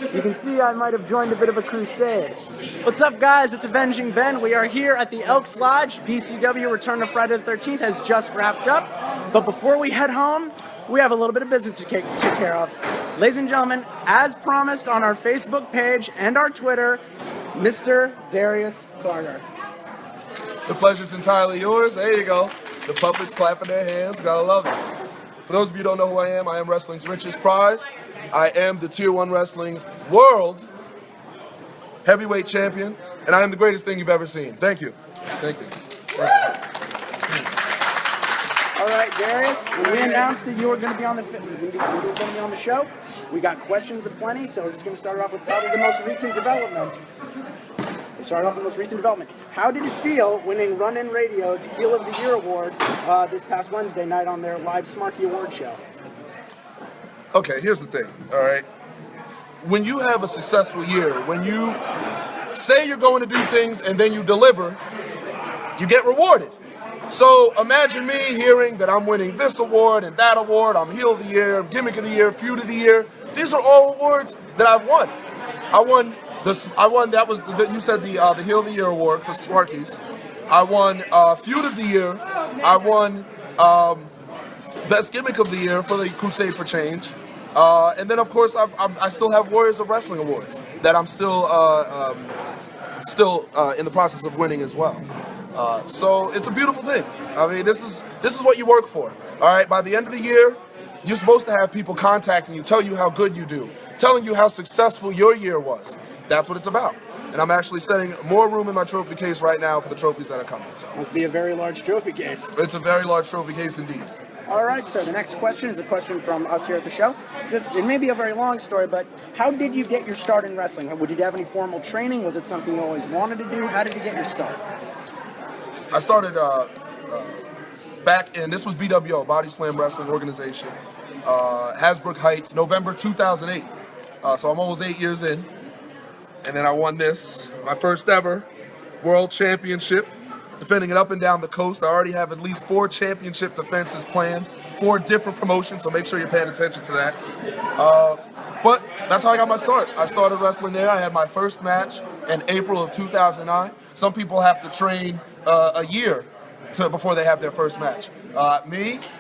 You can see I might have joined a bit of a crusade. What's up, guys? It's Avenging Ben. We are here at the Elks Lodge. BCW Return to Friday the 13th has just wrapped up. But before we head home, we have a little bit of business to take care of. Ladies and gentlemen, as promised on our Facebook page and our Twitter, Mr. Darius Carter. The pleasure's entirely yours. There you go. The puppets clapping their hands. Gotta love it. For those of you who don't know who I am wrestling's richest prize. I am the Tier 1 Wrestling World Heavyweight Champion, and I am the greatest thing you've ever seen. Thank you. Thank you. All right, Darius, when we announced that you were going to be on the show, we got questions aplenty, so we're just going to start off with probably the most recent development. How did it feel winning Runnin Radio's Heel of the Year award this past Wednesday night on their live Smarky Award show? Okay, here's the thing, all right? When you have a successful year, when you say you're going to do things and then you deliver, you get rewarded. So imagine me hearing that I'm winning this award and that award, I'm Heel of the Year, Gimmick of the Year, Feud of the Year. These are all awards that I've won. You said the Heel of the Year award for Smarkies. I won Feud of the Year. I won Best Gimmick of the Year for the Crusade for Change. And then, of course, I still have Warriors of Wrestling awards that I'm still in the process of winning as well. So it's a beautiful thing. I mean, this is what you work for. All right, by the end of the year, you're supposed to have people contacting you, tell you how good you do, telling you how successful your year was. That's what it's about. And I'm actually setting more room in my trophy case right now for the trophies that are coming. So. Must be a very large trophy case. It's a very large trophy case indeed. All right, so the next question is a question from us here at the show. It may be a very long story, but how did you get your start in wrestling? Did you have any formal training? Was it something you always wanted to do? How did you get your start? I started back in, this was BWO, Body Slam Wrestling Organization, Hasbrook Heights, November 2008. So I'm almost 8 years in. And then I won this, my first ever World Championship, defending it up and down the coast. I already have at least 4 championship defenses planned, 4 different promotions, so make sure you're paying attention to that. But that's how I got my start. I started wrestling there. I had my first match in April of 2009. Some people have to train a year before they have their first match.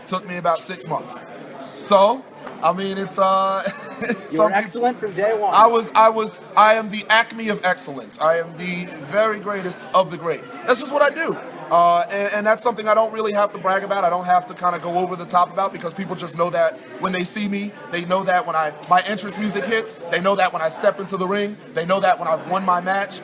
Took me about 6 months. So, I mean, it's you were excellent from day one. I am the acme of excellence. I am the very greatest of the great. That's just what I do. And that's something I don't really have to brag about. I don't have to kind of go over the top about, because people just know that when they see me. They know that when my entrance music hits. They know that when I step into the ring. They know that when I've won my match.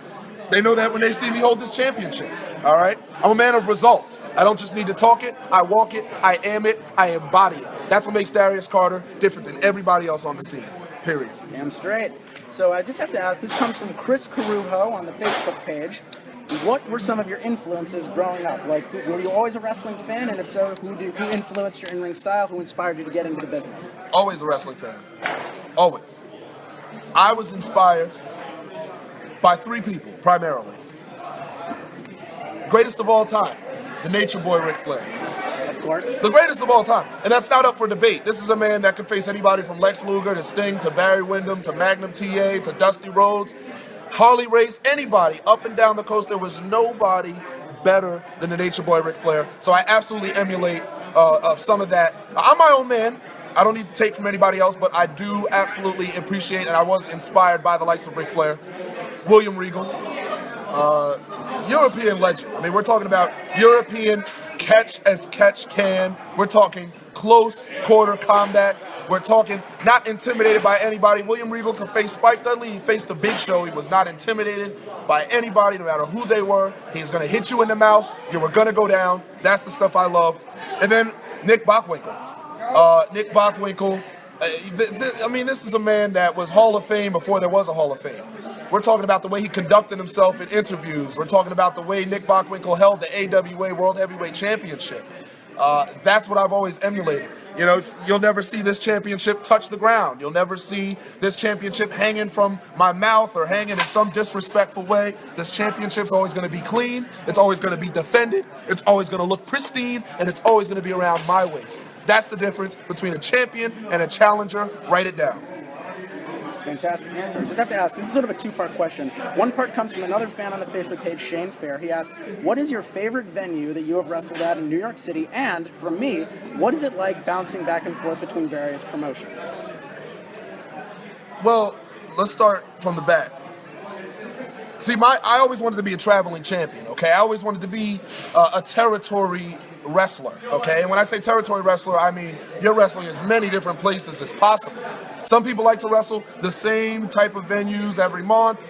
They know that when they see me hold this championship. All right? I'm a man of results. I don't just need to talk it. I walk it. I am it. I embody it. That's what makes Darius Carter different than everybody else on the scene. Period. Damn straight. So I just have to ask, this comes from Chris Carujo on the Facebook page. What were some of your influences growing up? Like, were you always a wrestling fan? And if so, who influenced your in-ring style? Who inspired you to get into the business? Always a wrestling fan. Always. I was inspired by 3 people, primarily. Greatest of all time, the Nature Boy Ric Flair. Of course. The greatest of all time. And that's not up for debate. This is a man that could face anybody from Lex Luger to Sting to Barry Windham to Magnum TA to Dusty Rhodes, Harley Race, anybody up and down the coast. There was nobody better than the Nature Boy Ric Flair. So I absolutely emulate some of that. I'm my own man. I don't need to take from anybody else, but I do absolutely appreciate, and I was inspired by the likes of Ric Flair, William Regal, European legend. I mean, we're talking about European catch as catch can. We're talking close quarter combat. We're talking not intimidated by anybody. William Regal could face Spike Dudley. He faced the Big Show. He was not intimidated by anybody, no matter who they were. He was going to hit you in the mouth. You were going to go down. That's the stuff I loved. And then Nick Bockwinkel. Nick Bockwinkel. I mean, this is a man that was Hall of Fame before there was a Hall of Fame. We're talking about the way he conducted himself in interviews. We're talking about the way Nick Bockwinkel held the AWA World Heavyweight Championship. That's what I've always emulated. You know, you'll never see this championship touch the ground. You'll never see this championship hanging from my mouth or hanging in some disrespectful way. This championship's always going to be clean. It's always going to be defended. It's always going to look pristine, and it's always going to be around my waist. That's the difference between a champion and a challenger. Write it down. Fantastic answer. Just have to ask, this is sort of a two-part question. One part comes from another fan on the Facebook page, Shane Fair. He asked, what is your favorite venue that you have wrestled at in New York City? And from me, what is it like bouncing back and forth between various promotions? Well, let's start from the back. See, I always wanted to be a traveling champion, okay? I always wanted to be a territory wrestler, okay? And when I say territory wrestler, I mean you're wrestling as many different places as possible. Some people like to wrestle the same type of venues every month.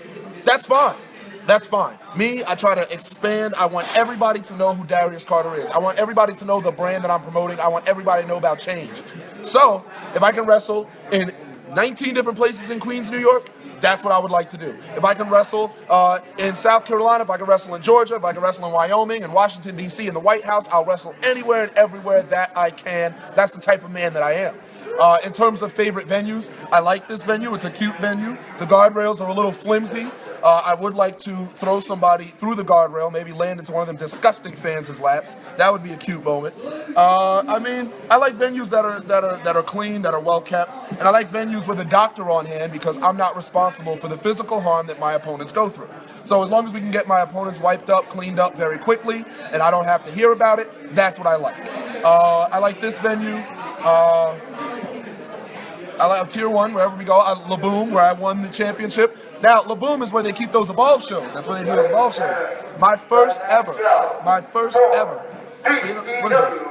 That's fine. That's fine. Me, I try to expand. I want everybody to know who Darius Carter is. I want everybody to know the brand that I'm promoting. I want everybody to know about change. So, if I can wrestle in 19 different places in Queens, New York, that's what I would like to do. If I can wrestle in South Carolina, if I can wrestle in Georgia, if I can wrestle in Wyoming, in Washington, D.C., in the White House, I'll wrestle anywhere and everywhere that I can. That's the type of man that I am. In terms of favorite venues, I like this venue. It's a cute venue. The guardrails are a little flimsy. I would like to throw somebody through the guardrail, maybe land into one of them disgusting fans' laps. That would be a cute moment. I mean, I like venues that are clean, that are well kept, and I like venues with a doctor on hand because I'm not responsible for the physical harm that my opponents go through. So as long as we can get my opponents wiped up, cleaned up very quickly, and I don't have to hear about it, that's what I like. I like this venue. I like Tier 1, wherever we go. La Boom, where I won the championship. Now, La Boom is where they keep those Evolve shows. That's where they do those Evolve shows. My first ever. What is this?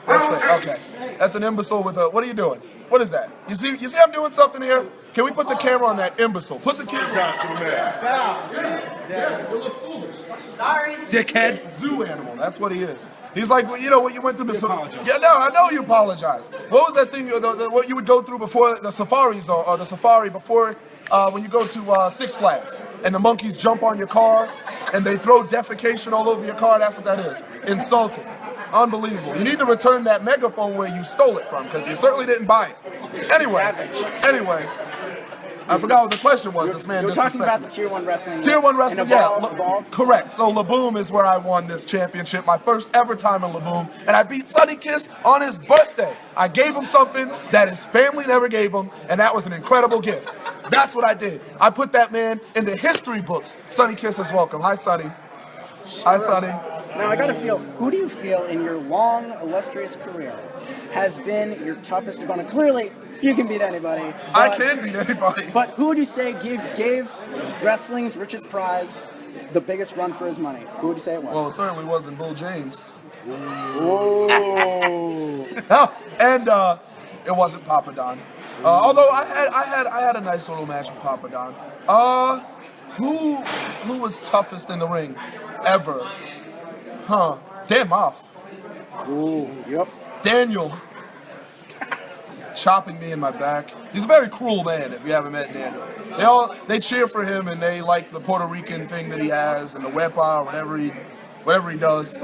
That's great. Okay. That's an imbecile with a, what are you doing? What is that? You see I'm doing something here? Can we put the camera on that imbecile? Put the camera on. Sorry. Dickhead. Zoo animal. That's what he is. He's like, well, you know what you went through the yeah, no, I know you apologize. What was that thing? What you would go through before the safaris or the safari before when you go to Six Flags and the monkeys jump on your car and they throw defecation all over your car? That's what that is. Insulting. Unbelievable. You need to return that megaphone where you stole it from because you certainly didn't buy it. Anyway. I forgot what the question was. This man You're talking about the Tier 1 wrestling. Tier 1 wrestling, yeah. Evolve? Correct. So La Boom is where I won this championship, my first ever time in La Boom. And I beat Sonny Kiss on his birthday. I gave him something that his family never gave him, and that was an incredible gift. That's what I did. I put that man in the history books. Sonny Kiss is welcome. Hi, Sonny. Hi, Sonny. Now, I gotta feel, who do you feel in your long, illustrious career has been your toughest opponent? Clearly, you can beat anybody. I can beat anybody. But who would you say gave wrestling's richest prize the biggest run for his money? Who would you say it was? Well, it certainly wasn't Bull James. Whoa. And it wasn't Papa Don. Although I had a nice little match with Papa Don. Who was toughest in the ring ever? Dan Moff. Ooh, yep. Daniel. Chopping me in my back. He's a very cruel man if you haven't met Daniel. They cheer for him and they like the Puerto Rican thing that he has and the wepa or whatever he does.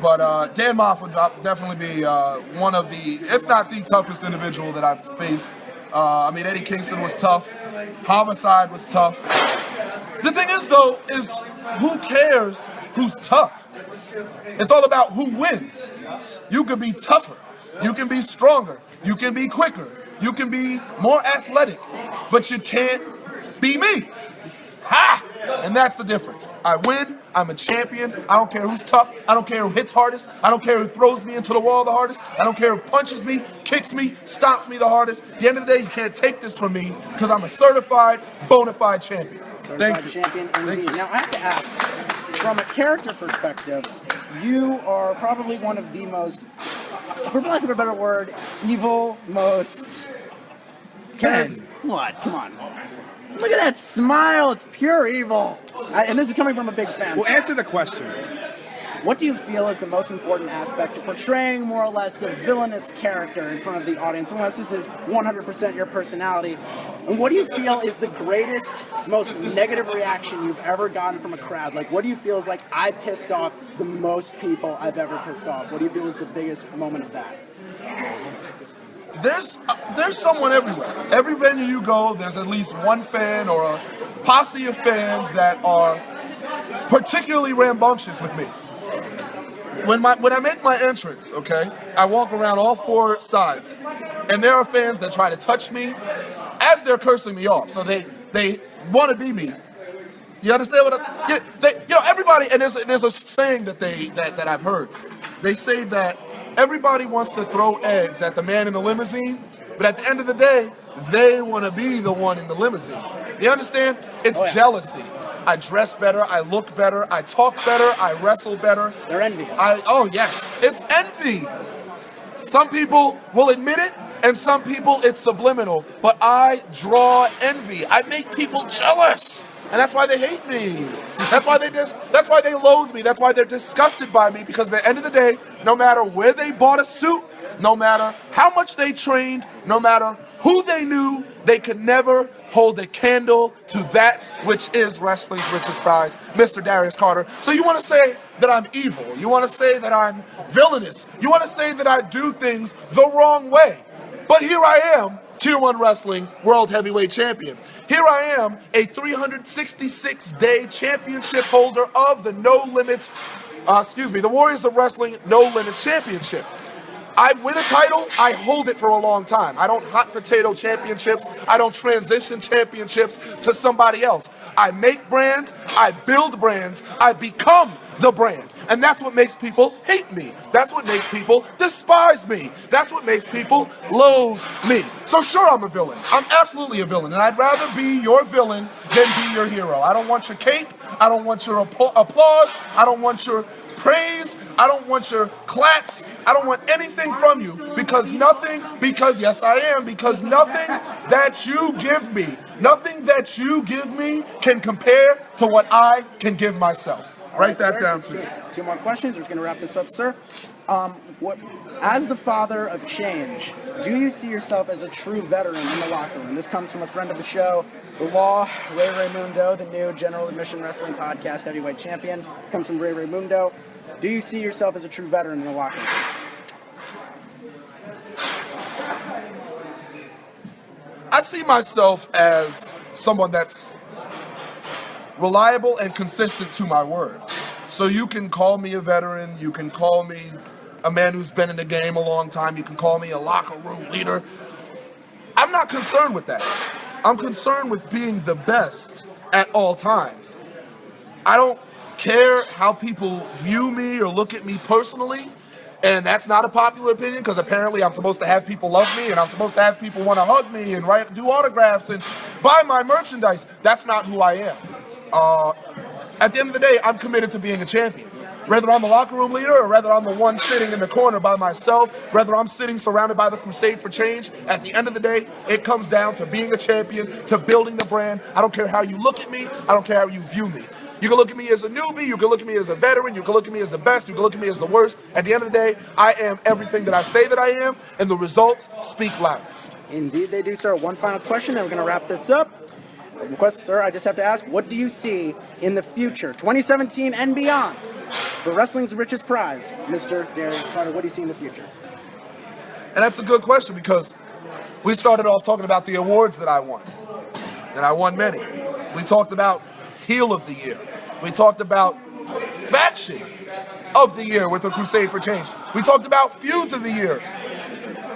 But Dan Moff would definitely be one of the, if not the toughest individual that I've faced. I mean, Eddie Kingston was tough. Homicide was tough. The thing is, though, is who cares who's tough? It's all about who wins. You can be tougher. You can be stronger. You can be quicker. You can be more athletic. But you can't be me. Ha! And that's the difference. I win. I'm a champion. I don't care who's tough. I don't care who hits hardest. I don't care who throws me into the wall the hardest. I don't care who punches me, kicks me, stomps me the hardest. At the end of the day, you can't take this from me because I'm a certified, bona fide champion. Thank you. Champion indeed. Now, I have to ask, from a character perspective, you are probably one of the most, for lack of a better word, evil, most... What? Come on. Look at that smile. It's pure evil. And this is coming from a big fan. Well, answer the question. What do you feel is the most important aspect of portraying more or less a villainous character in front of the audience, unless this is 100% your personality? And what do you feel is the greatest, most negative reaction you've ever gotten from a crowd? Like, what do you feel is like, I pissed off the most people I've ever pissed off? What do you feel is the biggest moment of that? There's someone everywhere. Every venue you go, there's at least one fan or a posse of fans that are particularly rambunctious with me. when I make my entrance, okay, I walk around all four sides, and there are fans that try to touch me as they're cursing me off. So they want to be me. You understand what everybody, and there's a saying that I've heard. They say that everybody wants to throw eggs at the man in the limousine, but at the end of the day, they want to be the one in the limousine. You understand? It's jealousy. I dress better, I look better, I talk better, I wrestle better. They're envious. Oh yes, it's envy. Some people will admit it, and some people it's subliminal, but I draw envy. I make people jealous. And that's why they hate me. That's why they loathe me. That's why they're disgusted by me, because at the end of the day, no matter where they bought a suit, no matter how much they trained, no matter who they knew, they could never hold a candle to that which is wrestling's richest prize, Mr. Darius Carter. So you want to say that I'm evil. You want to say that I'm villainous. You want to say that I do things the wrong way. But here I am, Tier 1 Wrestling World Heavyweight Champion. Here I am, a 366-day championship holder of the the Warriors of Wrestling No Limits Championship. I win a title, I hold it for a long time. I don't hot potato championships. I don't transition championships to somebody else. I make brands, I build brands, I become the brand. And that's what makes people hate me. That's what makes people despise me. That's what makes people loathe me. So sure, I'm a villain. I'm absolutely a villain. And I'd rather be your villain than be your hero. I don't want your cape. I don't want your applause. I don't want your praise. I don't want your claps. I don't want anything from you because nothing that you give me can compare to what I can give myself. Write that down too. Two more questions. We're just going to wrap this up, sir. As the father of change, do you see yourself as a true veteran in the locker room? This comes from a friend of the show, The Law, Ray Raymundo, the new General Admission Wrestling Podcast Heavyweight Champion. This comes from Ray Raymundo. Do you see yourself as a true veteran in the locker room? I see myself as someone that's reliable and consistent to my word. So you can call me a veteran, you can call me a man who's been in the game a long time, you can call me a locker room leader. I'm not concerned with that. I'm concerned with being the best at all times. I don't care how people view me or look at me personally, and that's not a popular opinion because apparently I'm supposed to have people love me and I'm supposed to have people want to hug me and do autographs and buy my merchandise. That's not who I am. At the end of the day, I'm committed to being a champion. Whether I'm the locker room leader or whether I'm the one sitting in the corner by myself, whether I'm sitting surrounded by the crusade for change, at the end of the day, it comes down to being a champion, to building the brand. I don't care how you look at me. I don't care how you view me. You can look at me as a newbie, you can look at me as a veteran, you can look at me as the best, you can look at me as the worst. At the end of the day, I am everything that I say that I am, and the results speak loudest. Indeed they do, sir. One final question, and we're going to wrap this up. Sir, I just have to ask, what do you see in the future, 2017 and beyond, for wrestling's richest prize? Mr. Darius Carter, what do you see in the future? And that's a good question because we started off talking about the awards that I won, and I won many. We talked about Heel of the Year. We talked about Faction of the Year with the Crusade for Change. We talked about Feuds of the Year.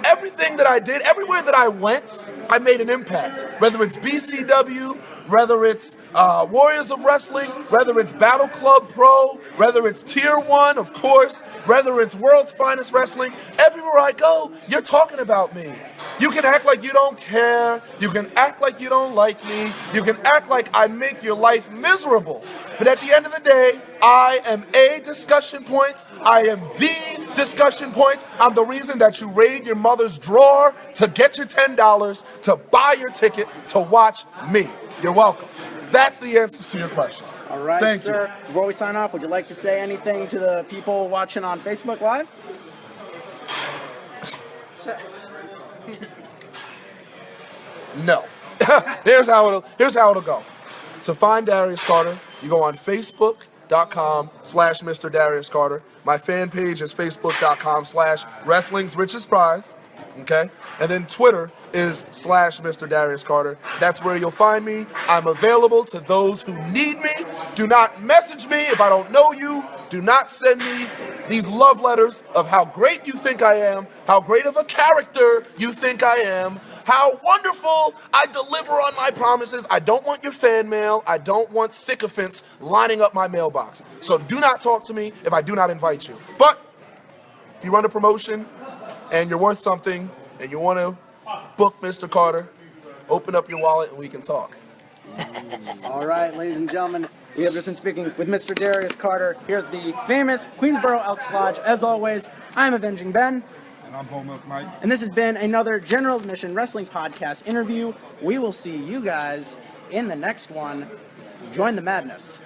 Everything that I did, everywhere that I went, I made an impact. Whether it's BCW, whether it's Warriors of Wrestling, whether it's Battle Club Pro, whether it's Tier 1, of course, whether it's World's Finest Wrestling, everywhere I go, you're talking about me. You can act like you don't care. You can act like you don't like me. You can act like I make your life miserable. But at the end of the day, I am a discussion point. I am the discussion point. I'm the reason that you raid your mother's drawer to get your $10 to buy your ticket to watch me. You're welcome. That's the answers to your question. All right, Thank sir. you. Before we sign off, would you like to say anything to the people watching on Facebook Live? No. Here's how it'll go. To find Darius Carter, you go on Facebook.com/Mr. Darius Carter. My fan page is Facebook.com/Wrestling's Richest Prize. Okay? And then Twitter is /Mr. Darius Carter. That's where you'll find me. I'm available to those who need me. Do not message me if I don't know you. Do not send me these love letters of how great you think I am, how great of a character you think I am, how wonderful I deliver on my promises. I don't want your fan mail. I don't want sycophants lining up my mailbox. So do not talk to me if I do not invite you. But if you run a promotion and you're worth something and you want to book Mr. Carter, open up your wallet and we can talk. All right, ladies and gentlemen, we have just been speaking with Mr. Darius Carter here at the famous Queensboro Elks Lodge. As always, I'm Avenging Ben. And I'm Whole-Milk Mike. And this has been another General Admission Wrestling Podcast interview. We will see you guys in the next one. Join the madness.